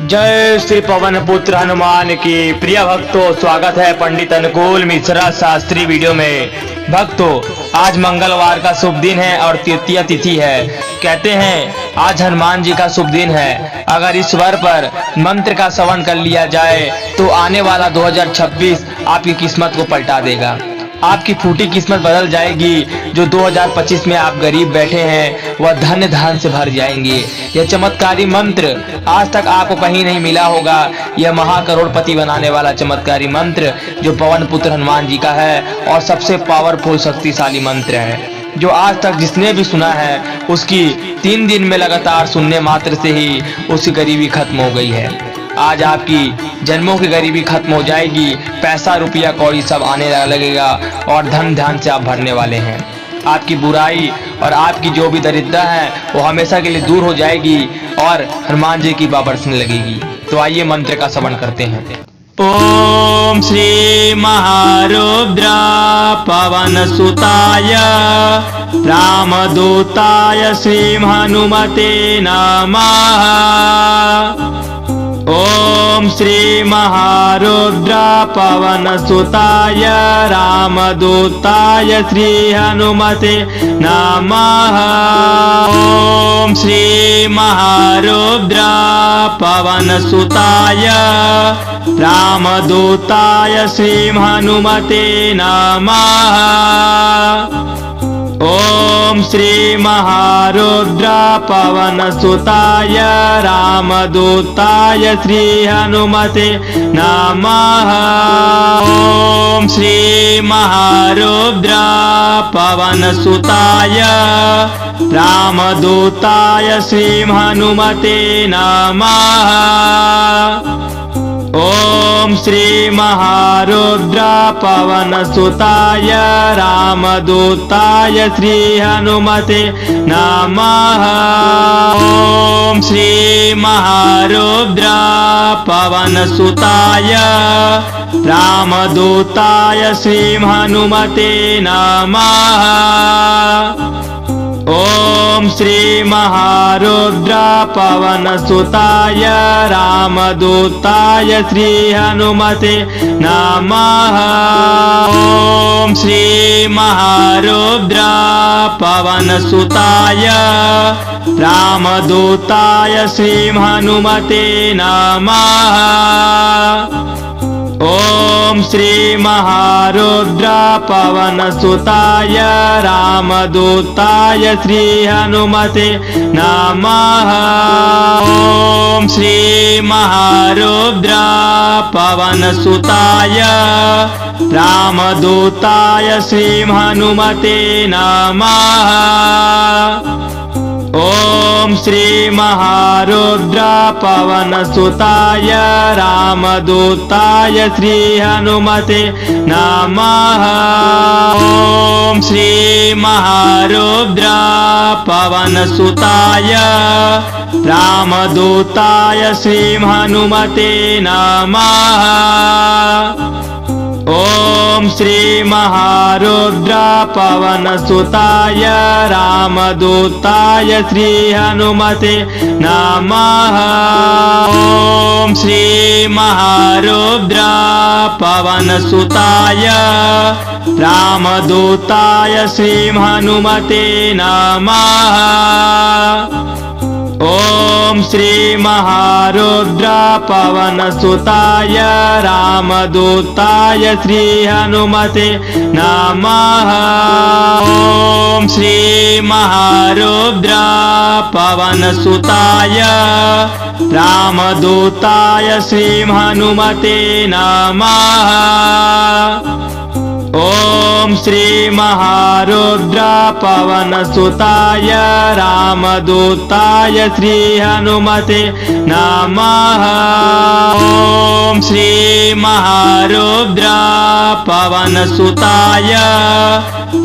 जय श्री पवन पुत्र हनुमान की। प्रिय भक्तों, स्वागत है पंडित अनुकूल मिश्रा शास्त्री वीडियो में। भक्तों, आज मंगलवार का शुभ दिन है और तृतीया तिथि है। कहते हैं आज हनुमान जी का शुभ दिन है। अगर इस वर पर मंत्र का श्रवण कर लिया जाए तो आने वाला 2026 आपकी किस्मत को पलटा देगा। आपकी फूटी किस्मत बदल जाएगी। जो 2025 में आप गरीब बैठे हैं वह धन्य धान से भर जाएंगे। यह चमत्कारी मंत्र आज तक आपको कहीं नहीं मिला होगा। यह महाकरोड़पति बनाने वाला चमत्कारी मंत्र जो पवन पुत्र हनुमान जी का है और सबसे पावरफुल शक्तिशाली मंत्र है, जो आज तक जिसने भी सुना है उसकी 3 दिन में लगातार सुनने मात्र से ही उसकी गरीबी खत्म हो गई है। आज आपकी जन्मों की गरीबी खत्म हो जाएगी। पैसा रुपया कौड़ी सब आने लगेगा और धन ध्यान से आप भरने वाले हैं। आपकी बुराई और आपकी जो भी दरिद्रता है वो हमेशा के लिए दूर हो जाएगी और हनुमान जी की बरसने लगेगी। तो आइए मंत्र का श्रवण करते हैं। ओम श्री महारुद्र पवन सुताय रामदूताय श्री हनुमते नमः। ओम श्री महारुद्र पवन सुताय रामदूताय श्री हनुमते नमः। ओम श्री महारुद्र पवन सुताय रामदूताय श्री हनुमते नमः। ओम श्री महारुद्र पवन सुताय रामदूताय श्री हनुमते नमः। ओम श्री महारुद्र पवन सुताय रामदूताय श्री हनुमते नमः। ओम श्री महारुद्र पवन सुताय रामदूताय श्री हनुमते नमः। ओम श्री महारुद्र पवन सुताय रामदूताय श्री हनुमते नमः। ओम श्री महारुद्र पवन सुताय रामदूताय श्री हनुमते नमः। ओम श्री महारुद्र पवन सुताय रामदूताय श्री हनुमते नमः। ओम श्री महारुद्र पवन सुताय रामदूताय श्री हनुमते नमः। ओम श्री महारुद्र पवन सुताय रामदूताय श्री हनुमते नमः। ओम श्री महारुद्र पवन सुताय रामदूताय श्री हनुमते नमः। ओम श्री महारुद्र पवन सुताय रामदूताय श्री हनुमते नमः। ओम श्री महारुद्र पवन सुताय रामदूताय श्री हनुमते नमः। ओम श्री महारुद्र पवन सुताय रामदूताय श्री हनुमते नमः। ओम श्री महारुद्र पवन सुताय रामदूताय श्री हनुमते नमः। ओम श्री महारुद्र पवन सुताय रामदूताय श्री हनुमते नमः। ओम श्री महारुद्र पवन सुताय रामदूताय श्री हनुमते नमः। ओम श्री महारुद्र पवन सुताय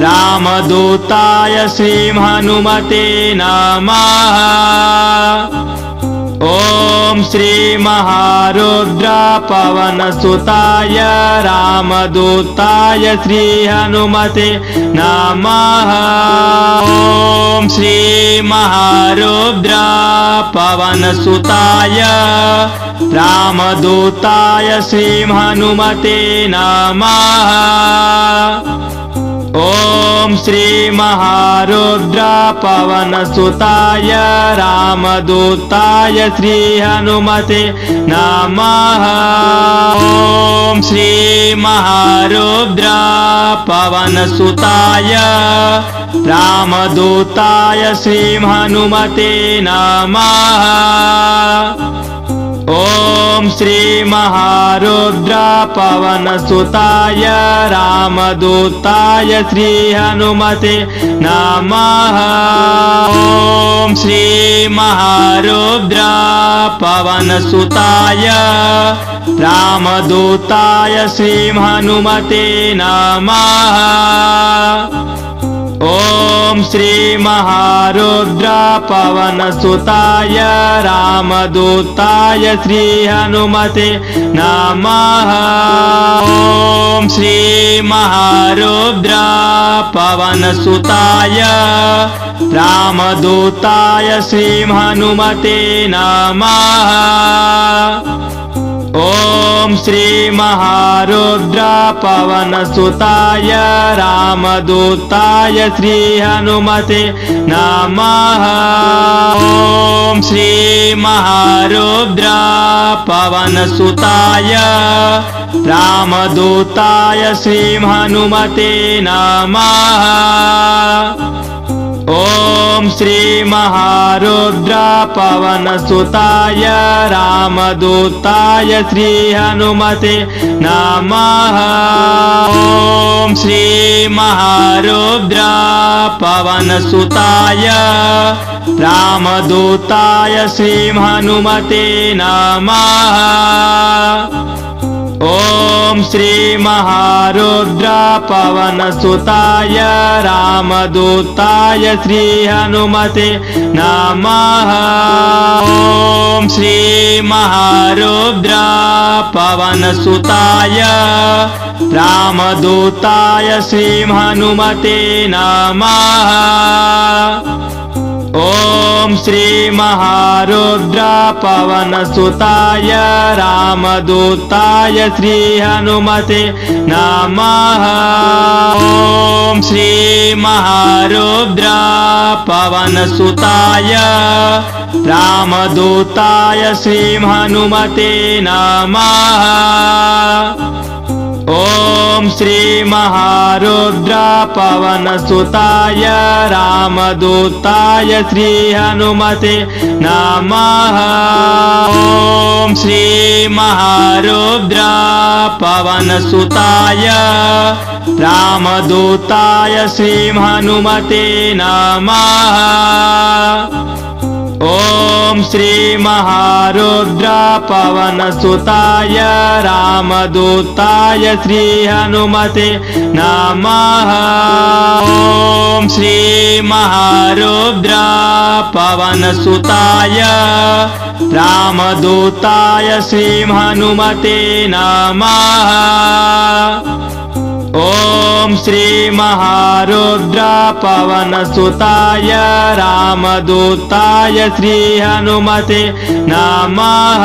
रामदूताय श्री हनुमते नमः। ओम श्री महारुद्र पवनसुताय रामदूताय श्री हनुमते नमः। ओम श्री महारुद्र पवनसुताय रामदूताय श्री हनुमते नमः। ओम श्री महारुद्र पवनसुताय रामदूताय श्री हनुमते नमः। ओम श्री महारुद्र पवनसुताय रामदूताय श्री हनुमते नमः। ओम श्री महारुद्र पवनसुताय रामदूताय श्री हनुमते नमः। ओम श्री महारुद्र पवनसुताय रामदूताय श्री हनुमते नमः। ओम श्री महारुद्र पवनसुताय रामदूताय श्री हनुमते नमः। ओम श्री महारुद्र पवनसुताय रामदूताय श्री हनुमते नमः। ओम श्री महारुद्र पवनसुताय रामदूताय श्री हनुमते नमः। ओम श्री महारुद्र पवनसुताय रामदूताय श्री हनुमते नमः। ओम श्री महारुद्र पवनसुताय रामदूताय श्री हनुमते नमः। ओम श्री महारुद्र पवनसुताय रामदूताय श्री हनुमते नमः। ओम श्री महारुद्र पवनसुताय रामदूताय श्री हनुमते नमः। ओम श्री महारुद्र पवनसुताय रामदूताय श्री हनुमते नमः। ओम श्री महारुद्र पवनसुताय रामदूताय श्री हनुमते नमः। ओम श्री महारुद्र पवनसुताय रामदूताय श्री हनुमते नमः। ओम श्री महारुद्र पवनसुताय रामदूताय श्री हनुमते नमः। ओम श्री महारुद्र पवनसुताय रामदूताय श्री हनुमते नमः। ओम श्री महारुद्र पवनसुताय रामदूताय श्री हनुमते नमः। ओम श्री महारुद्र पवनसुताय रामदूताय श्री हनुमते नमः। ओम श्री महारुद्र पवनसुताय रामदूताय श्री हनुमते नमः।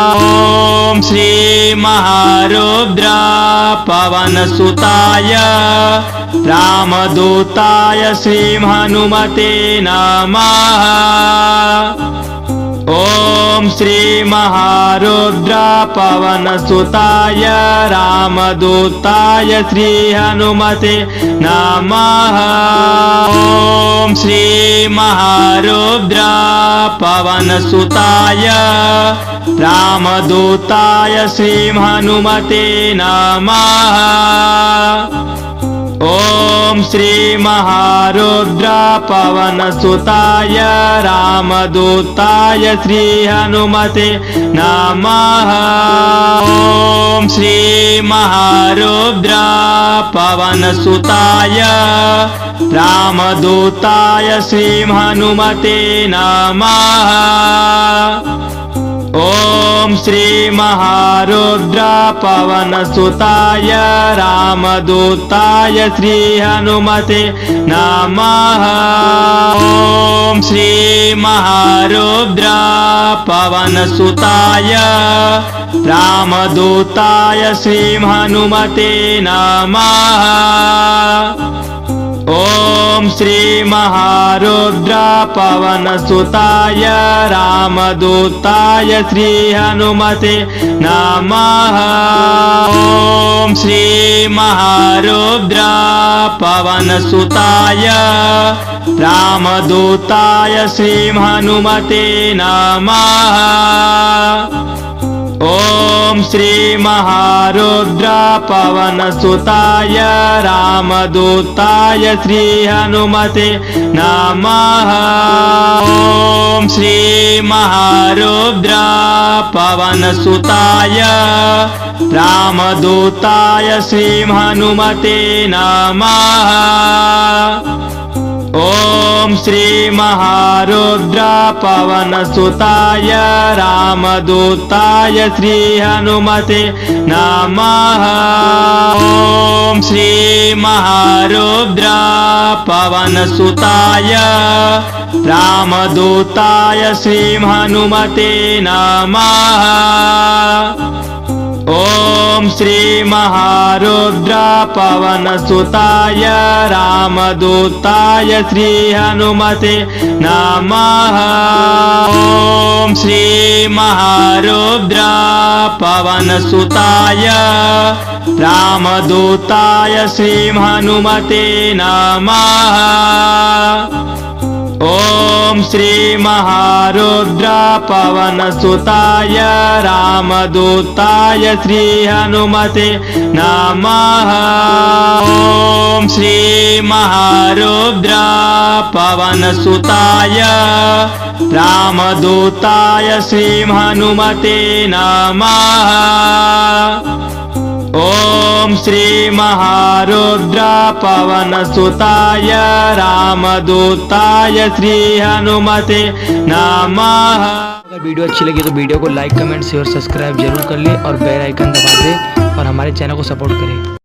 ओम श्री महारुद्र पवनसुताय रामदूताय श्री हनुमते नमः। ओम श्री महारुद्र पवनसुताय रामदूताय श्री हनुमते नमः। ओम श्री महारुद्र पवनसुताय रामदूताय श्री हनुमते नमः। ओम ओम श्री महारुद्र पवन सुताय रामदूताय श्री हनुमते नमः। ओम श्री महारुद्र पवन सुताय रामदूताय श्री हनुमते नमः। ओम श्री महारुद्र पवन सुताय रामदूताय श्री हनुमते नमः। ओम श्री महारुद्र पवन सुताय रामदूताय श्री हनुमते नमः। ओम श्री महारुद्र पवन सुताय रामदूताय श्री हनुमते नमः। ओम श्री महारुद्र पवन सुताय रामदूताय श्री हनुमते नमः। ओम श्री महारुद्र पवन सुताय रामदूताय श्री हनुमते नमः। ओम श्री महारुद्र पवन सुताय रामदूताय श्री हनुमते नमः। ओम श्री महारुद्र पवन सुताय रामदूताय श्री हनुमते नमः। ओम श्री महारुद्र पवन सुताय रामदूताय श्री हनुमते नमः। ओम श्री महारुद्र पवन सुताय रामदूताय श्री हनुमते नमः। ओम श्री महारुद्र पवन सुताय रामदूताय श्री हनुमते नमः। ओम श्री महारुद्र पवन सुताय रामदूताय श्री हनुमते नमः। ओम श्री महारुद्र पवन सुताय रामदूताय श्री हनुमते नमः। ओम श्री महारुद्र पवन सुताय रामदूताय श्री हनुमते नमः। अगर वीडियो अच्छी लगी तो वीडियो को लाइक कमेंट शेयर सब्सक्राइब जरूर कर ले और बेल आइकन दबा दे और हमारे चैनल को सपोर्ट करें।